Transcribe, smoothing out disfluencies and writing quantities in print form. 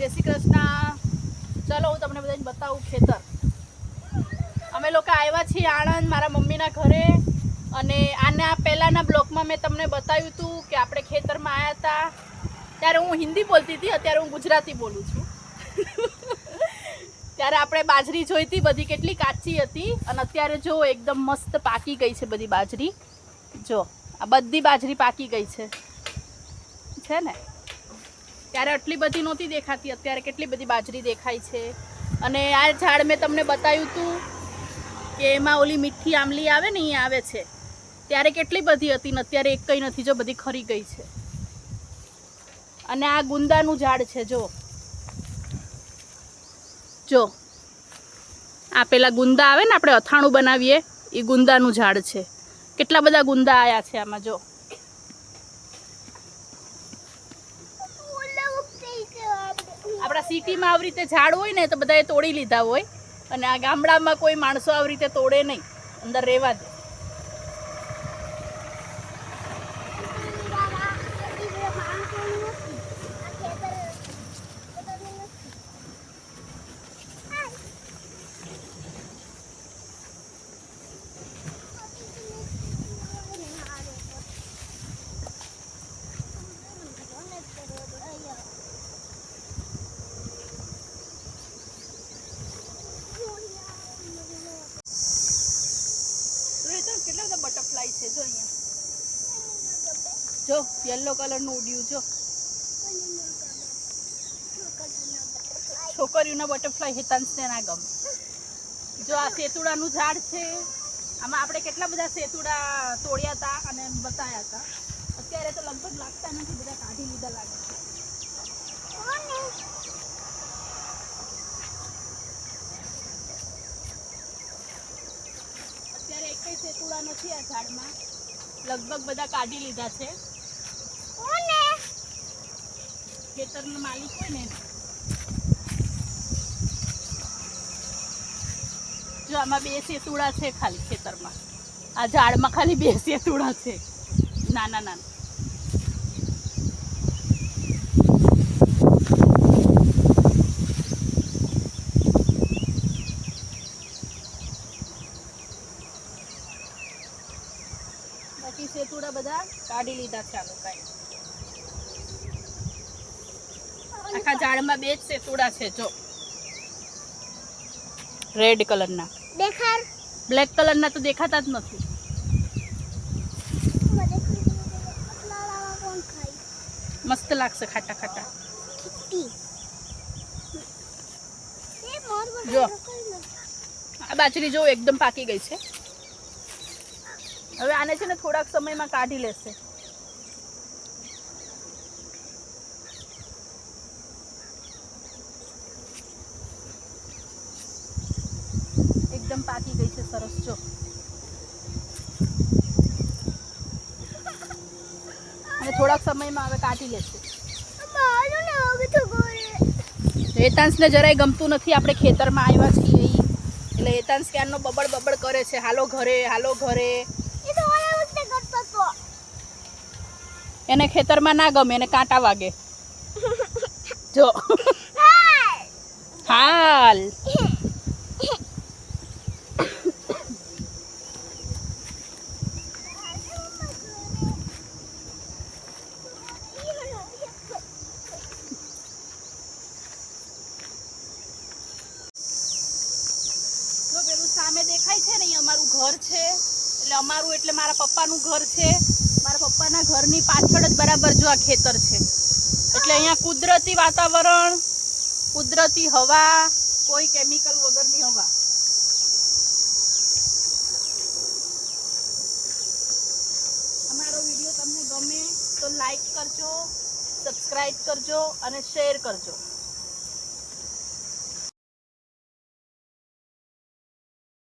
જય શ્રી કૃષ્ણ. ચલો હું તમને બધાને બતાવું ખેતર. અમે લોકો આવ્યા છીએ આણંદ મારા મમ્મીના ઘરે, અને આના પહેલાંના બ્લોગમાં મેં તમને બતાવ્યું હતું કે આપણે ખેતરમાં આવ્યા હતા. ત્યારે હું હિન્દી બોલતી હતી, અત્યારે હું ગુજરાતી બોલું છું. ત્યારે આપણે બાજરી જોઈ હતી, બધી કેટલી કાચી હતી, અને અત્યારે જો એકદમ મસ્ત પાકી ગઈ છે બધી બાજરી. જો આ બધી બાજરી પાકી ગઈ છે ને. ત્યારે આટલી બધી નહોતી દેખાતી, અત્યારે કેટલી બધી બાજરી દેખાય છે. અને આ ઝાડ મેં તમને બતાવ્યું હતું કે એમાં ઓલી મીઠી આમલી આવે ને, અહીંયા આવે છે. ત્યારે કેટલી બધી હતી ને અત્યારે એક કંઈ નથી, જો બધી ખરી ગઈ છે. અને આ ગુંદાનું ઝાડ છે, જો આ પેલા ગુંદા આવે ને, આપણે અથાણું બનાવીએ એ ગુંદાનું ઝાડ છે. કેટલા બધા ગુંદા આયા છે આમાં જો. આપણા સિટીમાં આવી રીતે ઝાડ હોય ને તો બધાએ તોડી લીધા હોય, અને આ ગામડામાં કોઈ માણસો આવી રીતે તોડે નહીં, અંદર રહેવા દે. કેટલા બધા બટરફ્લાય છે જો અહીંયા, જો યલો કલરનું ઉડ્યું. જો છોકરીઓના બટરફ્લાય હેતાંશને ના ગમે. જો આ સેતુડાનું ઝાડ છે, આમાં આપણે કેટલા બધા સેતુડા તોડ્યા હતા અને બતાવ્યા હતા. અત્યારે તો લગભગ લાગતા નથી, બધા કાઢી લીધા લાગે છે. અત્યારે એક સેતુડા નથી આ ઝાડમાં, લગભગ બધા કાઢી લીધા છે. ખેતરનો માલિક હોય ને. જો આમાં 2 સેતુડા છે ખાલી ખેતરમાં, આ ઝાડમાં ખાલી 2 સેતુડા છે, નાના નાના. બાકી સેતુડા બધા કાઢી લીધા છે આ લોકોએ. આખા ઝાડમાં 2 જ સેતુડા છે જો, રેડ કલરના. દેખાડ, બ્લેક કલરના તો દેખાતા જ નથી. મસ્ત લાગશે ખાટા ખાટા. જો આ બાજરી જો એકદમ પાકી ગઈ છે. હવે આને છે ને થોડાક સમયમાં કાઢી લેશે. એકદમ પાકી ગઈ છે, સરસ. જો અને થોડાક સમયમાં હવે કાઢી લેશે. હેતાંશને જરાય ગમતું નથી આપણે ખેતરમાં આવ્યા છીએ, એટલે હેતાંશ ક્યારનો બબડ બબડ કરે છે, હાલો ઘરે હાલો ઘરે. એને ખેતરમાં ના ગમે, એને કાંટા વાગે. જો હાલ સામે દેખાય છે ને, એ અમારું ઘર છે. એટલે અમારું એટલે મારા પપ્પાનું ઘર છે. મારા પપ્પાના ઘરની પાછળ જ બરાબર જો આ ખેતર છે. એટલે અહીંયા કુદરતી વાતાવરણ, કુદરતી હવા, કોઈ કેમિકલ વગરની હવા. અમારો વિડીયો તમને ગમે તો લાઈક કરજો, સબસ્ક્રાઇબ કરજો અને શેર કરજો.